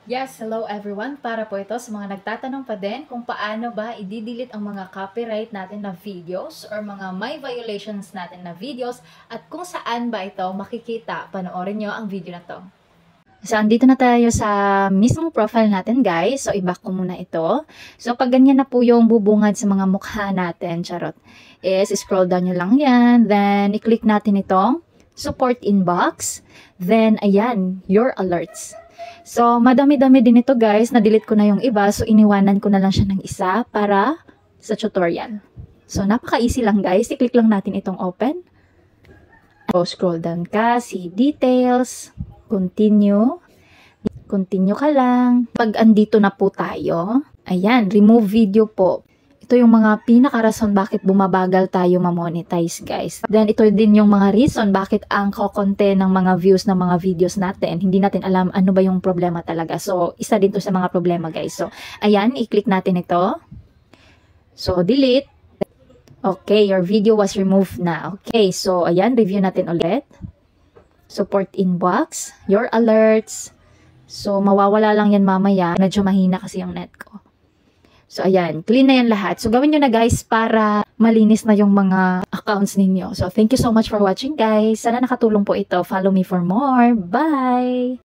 Yes, hello everyone. Para po ito sa mga nagtatanong pa din kung paano ba i-delete ang mga copyright natin na videos or mga may violations natin na videos at kung saan ba ito makikita. Panoorin nyo ang video na to. So, andito na tayo sa mismong profile natin, guys. So, i-back ko muna ito. So, pag ganyan na po yung bubungad sa mga mukha natin, charot, is scroll down nyo lang yan. Then, i-click natin itong support inbox. Then, ayan, your alerts. So, madami-dami din ito, guys. Na-delete ko na yung iba. So, iniwanan ko na lang siya ng isa para sa tutorial. So, napaka-easy lang, guys. I-click lang natin itong open. So, scroll down ka, see details, continue. Continue ka lang. Pag andito na po tayo, ayan, remove video po. Ito yung mga pinaka-rason bakit bumabagal tayo ma-monetize, guys. Then, ito din yung mga reason bakit ang kokonte ng mga views ng mga videos natin. Hindi natin alam ano ba yung problema talaga. So, isa din to sa mga problema, guys. So, ayan, i-click natin ito. So, delete. Okay, your video was removed na. Okay, so, ayan, review natin ulit. Support inbox, your alerts. So, mawawala lang yan mamaya. Medyo mahina kasi yung net ko. So, ayan. Clean na yan lahat. So, gawin nyo na, guys, para malinis na yung mga accounts ninyo. So, thank you so much for watching, guys. Sana nakatulong po ito. Follow me for more. Bye!